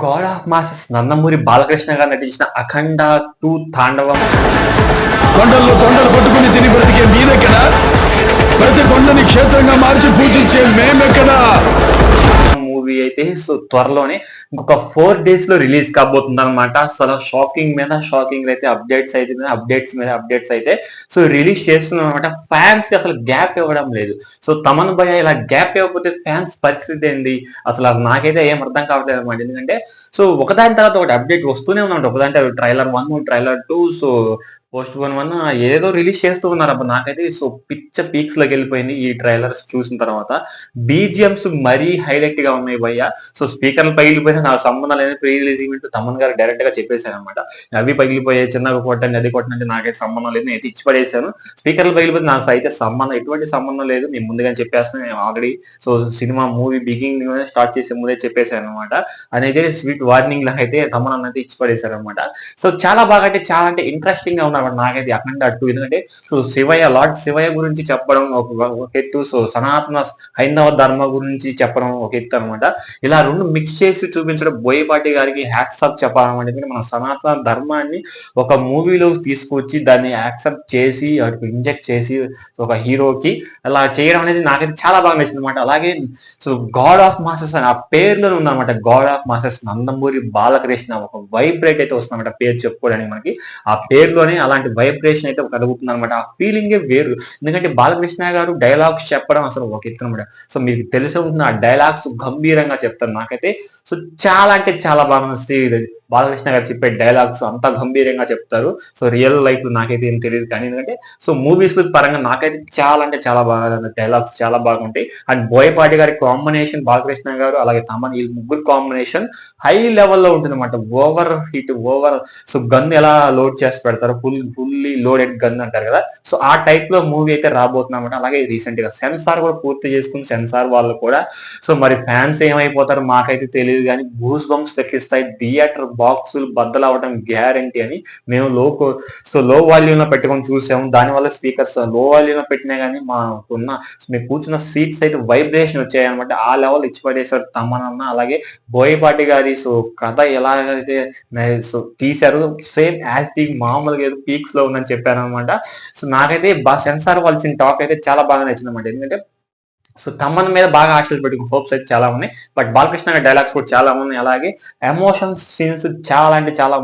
God of masses Nandamuri Balakrishna గారు నటించిన అఖండ 2 తాండవం కొండల్లో తొండలు పట్టుకుని తిని బ్రతికే మీరెక్కడా? ప్రతి కొండని క్షేత్రంగా మార్చి పూజించే మేమెక్కడా? మూవీ అయితే సో త్వరలోనే ఇంకొక 4 days లో రిలీజ్ కాబోతుంది అనమాట. అసలు షాకింగ్ మీద షాకింగ్ అయితే అప్డేట్స్ మీద అప్డేట్స్ అయితే సో రిలీజ్ చేస్తున్నాం అనమాట. ఫ్యాన్స్ కి అసలు గ్యాప్ ఇవ్వడం లేదు. సో తమన్ భయ్య ఇలా గ్యాప్ ఇవ్వకపోతే ఫ్యాన్స్ పరిస్థితి ఏంది అసలు నాకైతే ఏం అర్థం కావట్లేదు అనమాట. ఎందుకంటే సో ఒకదాని తర్వాత ఒకటి అప్డేట్ వస్తూనే ఉందంట. ఒకదాంటే trailer 1 trailer 2 so postpone 1 ఏదో రిలీజ్ చేస్తూ ఉన్నారు. అప్పుడు నాకైతే సో పిచ్చ పీక్స్ లోకి వెళ్ళిపోయింది ఈ ట్రైలర్స్ చూసిన తర్వాత. బీజిఎంస్ మరీ హైలైట్ గా ఉన్నాయి భయ్య. సో స్పీకర్లు పగిలిపోయినా నాకు సంబంధం లేదు. ప్రీ రిలీజ్ ఈవెంట్ తమన్ గారు డైరెక్ట్ గా చెప్పేశారు అనమాట. అవి పగిలిపోయాయి, చిన్నగా కొట్టండి, అది కొట్టండి, నాకైతే సంబంధం లేదు, నేను ఇచ్చి పడేశాను. స్పీకర్లు పగిలిపోతే నాకు అయితే ఎటువంటి సంబంధం లేదు, నేను ముందుగా చెప్పేస్తాను. నేను already so cinema movie beginning start చేసే ముందే చెప్పేశాను అనమాట. అనేది స్వీట్ వార్నింగ్ లా అయితే తమన్ అన్నైతే ఇచ్చి పడేశారు అనమాట. సో చాలా బాగా చాలా ఇంట్రెస్టింగ్ గా ఉన్నారు నాకైతే అఖండ 2. ఎందుకంటే సో లార్డ్ శివయ్య గురించి చెప్పడం ఒక ఎత్తు, సో సనాతన హైందవ ధర్మ గురించి చెప్పడం ఒక ఎత్తు అనమాట. ఇలా రెండు మిక్స్ చేసి చూపించడం బోయపాటి గారికి హ్యాట్సాప్ చెప్పాలన్నమాట. ఎందుకంటే మన సనాతన ధర్మాన్ని ఒక మూవీలో తీసుకొచ్చి దాన్ని యాక్సెప్ట్ చేసి ఇంజెక్ట్ చేసి ఒక హీరోకి అలా చేయడం అనేది నాకైతే చాలా బాగా నచ్చింది అనమాట. అలాగే సో గాడ్ ఆఫ్ మాసెస్ అని ఆ పేరులోనే ఉందన్నమాట. God of masses Nandamuri Balakrishna ఒక వైబ్రేట్ అయితే వస్తుందన్నమాట పేరు చెప్పుకోవడానికి. మనకి ఆ పేరులోనే అలాంటి వైబ్రేషన్ అయితే కలుగుతుంది అనమాట. ఆ ఫీలింగే వేరు. ఎందుకంటే బాలకృష్ణ గారు డైలాగ్స్ చెప్పడం అసలు ఒక ఎత్తు అనమాట. సో మీకు తెలిసి ఉంటుంది, ఆ డైలాగ్స్ గంభీరంగా చెప్తారు. నాకైతే సో చాలా అంటే చాలా బాగా నచ్చుతుంది. బాలకృష్ణ గారు చెప్పే డైలాగ్స్ అంత గంభీరంగా చెప్తారు. సో రియల్ లైఫ్ నాకైతే ఏం తెలియదు కానీ ఎందుకంటే సో మూవీస్ పరంగా నాకైతే చాలా అంటే చాలా బాగా డైలాగ్స్ చాలా బాగుంటాయి. అండ్ బోయపాటి గారి కాంబినేషన్, బాలకృష్ణ గారు అలాగే తమన్, ఈ ముగ్గురు కాంబినేషన్ హై లెవెల్లో ఉంటుంది అనమాట. ఓవర్ హిట్ సో గన్ ఎలా లోడ్ చేసి పెడతారు, ఫుల్లీ లోడెడ్ గన్ అంటారు కదా. సో ఆ టైప్ లో మూవీ అయితే రాబోతుంది అనమాట. అలాగే రీసెంట్ గా సెన్సార్ కూడా పూర్తి చేసుకుని సెన్సార్ వాళ్ళు కూడా సో మరి ఫ్యాన్స్ ఏమైపోతారు మాకైతే తెలియదు కానీ గూస్ బంప్స్ తెప్పిస్తాయి. థియేటర్ బాక్సులు బద్దలు అవ్వడం గ్యారంటీ అని మేము లో వాల్యూమ్ లో పెట్టుకొని చూసాము. దానివల్ల స్పీకర్స్ లో వాల్యూమ్ లో పెట్టినా కానీ మేము కూర్చున్న సీట్స్ అయితే వైబ్రేషన్ వచ్చాయి అనమాట. ఆ లెవెల్ ఇచ్చి పడేశారు తమనన్న. అలాగే బోయపాటి గారి సో కథ ఎలాగైతే సో తీశారు సేమ్ యాజ్ ది మామూలుగా ఏదో పీక్స్ లో ఉందని చెప్పారు అనమాట. సో నాకైతే సెన్సార్ వాళ్ళ టాక్ అయితే చాలా బాగా నచ్చింది అనమాట. ఎందుకంటే సో తమన్ మీద బాగా ఆశలు పెట్టుకుని హోప్స్ అయితే చాలా ఉన్నాయి. బట్ బాలకృష్ణ గారి డైలాగ్స్ కూడా చాలా ఉన్నాయి. అలాగే ఎమోషన్స్ సీన్స్ చాలా అంటే చాలా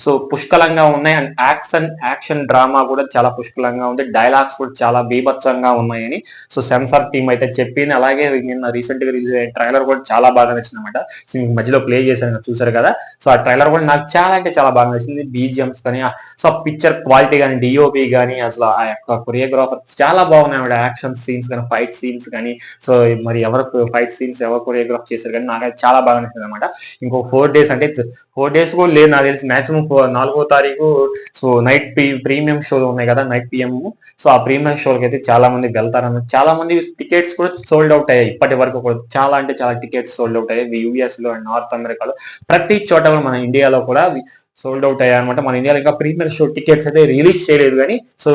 సో పుష్కలంగా ఉన్నాయి. అండ్ యాక్షన్ డ్రామా కూడా చాలా పుష్కలంగా ఉంది. డైలాగ్స్ కూడా చాలా బీభత్సంగా ఉన్నాయని సో సెన్సార్ టీమ్ అయితే చెప్పింది. అలాగే నిన్న రీసెంట్ గా రిలీజ్ అయిన ట్రైలర్ కూడా చాలా బాగా నచ్చింది అనమాట. సో మీకు మధ్యలో ప్లే చేశాను చూసారు కదా. సో ఆ ట్రైలర్ కూడా నాకు చాలా అంటే చాలా బాగా నచ్చింది. బీజిఎంస్ కానీ సో పిక్చర్ క్వాలిటీ కానీ డిఓపి కానీ అసలు ఆ యొక్క కొరియోగ్రాఫర్ చాలా బాగున్నాయి అన్నమాట. యాక్షన్ సీన్స్ కానీ ఫైట్ సీన్స్ కానీ సో మరి ఎవరు ఫైట్ సీన్స్ ఎవరు కొరియోగ్రాఫ్ చేశారు కానీ నాకైతే చాలా బాగా నచ్చింది అనమాట. ఇంకో 4 days అంటే 4 days కూడా లేదు నాకు తెలిసి. మాక్సిమం 4వ తారీఖు సో నైట్ ప్రీమియం షోలు ఉన్నాయి కదా, నైట్ పిఎం. సో ఆ ప్రీమియం షోలకి అయితే చాలా మంది వెళ్తారన్నమాట. చాలా మంది టికెట్స్ కూడా సోల్డ్ అవుట్ అయ్యాయి ఇప్పటి వరకు కూడా. చాలా అంటే చాలా టికెట్స్ సోల్డ్ అవుట్ అయ్యాయి యూఎస్ లో అండ్ నార్త్ అమెరికాలో. ప్రతి చోట కూడా మన ఇండియాలో కూడా సోల్డ్ అవుట్ అయ్యాయి అనమాట. మన ఇండియాలో ఇంకా ప్రీమియర్ షో టికెట్స్ అయితే రిలీజ్ చేయలేదు కానీ సో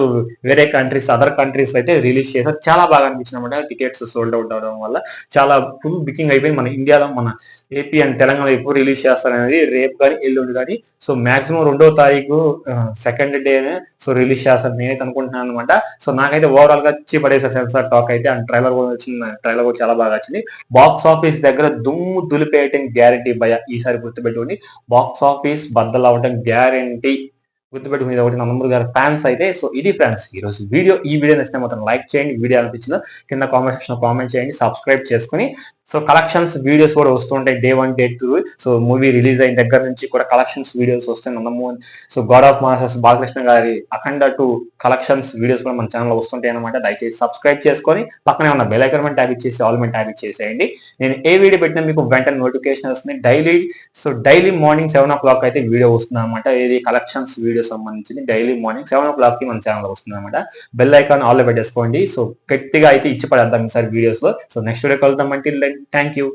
వేరే కంట్రీస్ అదర్ కంట్రీస్ అయితే రిలీజ్ చేశారు. చాలా బాగా అనిపించింది అనమాట. టికెట్స్ సోల్డ్ అవుట్ అవడం వల్ల చాలా ఫుల్ బుకింగ్ అయిపోయింది. మన ఇండియాలో మన ఏపీ అండ్ తెలంగాణ ఎప్పుడు రిలీజ్ చేస్తారనేది రేపు కానీ ఎల్లుండి కానీ సో మాక్సిమం 2వ తారీఖు సెకండ్ డేనే సో రిలీజ్ చేస్తారు నేనైతే అనుకుంటున్నాను అనమాట. సో నాకైతే ఓవరాల్ గా వచ్చి పడేసారు సెన్సార్ టాక్ అయితే. అండ్ ట్రైలర్ కూడా వచ్చింది, ట్రైలర్ కూడా చాలా బాగా వచ్చింది. బాక్స్ ఆఫీస్ దగ్గర దుమ్ము దులిపేయటం గ్యారంటీ భయ. ఈసారి గుర్తుపెట్టుకోండి, బాక్స్ ఆఫీస్ బద్దలు అవటం గ్యారంటీ. గుర్తుపెట్టుకునేది ఒకటి నందమూరి గారి ఫ్యాన్స్ అయితే. సో ఇది ఫ్రెండ్స్ ఈ రోజు వీడియో. ఈ వీడియో నచ్చితే మాత్రం లైక్ చేయండి. వీడియో అనిపించిందో కింద కామెంట్ సెక్షన్ లో కామెంట్ చేయండి. సబ్స్క్రైబ్ చేసుకుని సో కలెక్షన్స్ వీడియోస్ కూడా వస్తుంటాయి day 1 day 2. So movie release అయిన దగ్గర నుంచి కూడా కలెక్షన్స్ వీడియోస్ వస్తాయి. Nandamuri so God of masses Balakrishna గారి అఖండ 2 కలెక్షన్స్ వీడియోస్ కూడా మన ఛానల్ వస్తుంటాయి అనమాట. దయచేసి సబ్స్క్రైబ్ చేసుకొని పక్కనే ఉన్న బెల్ ఐకాన్ ట్యాబ్ ఇచ్చేసి ఆల్ మీద ట్యాబ్ ఇచ్చేసేయండి. నేను ఏ వీడియో పెట్టినా మీకు వెంటనే నోటిఫికేషన్ వస్తుంది. డైలీ మార్నింగ్ 7 o'clock అయితే వీడియో వస్తుంది అనమాట. ఏది కలెక్షన్స్ వీడియో సంబంధించింది డైలీ మార్నింగ్ 7 o'clock కి మన ఛానల్ వస్తుంది అనమాట. బెల్ ఐకాన్ ఆల్ పెట్టేసుకోండి. సో గట్టిగా అయితే ఇచ్చి పడేద్దాం ఈసారి వీడియోస్ లో. సో నెక్స్ట్ వీడియో కలుద్దాం. అంటే థ్యాంక్ యూ.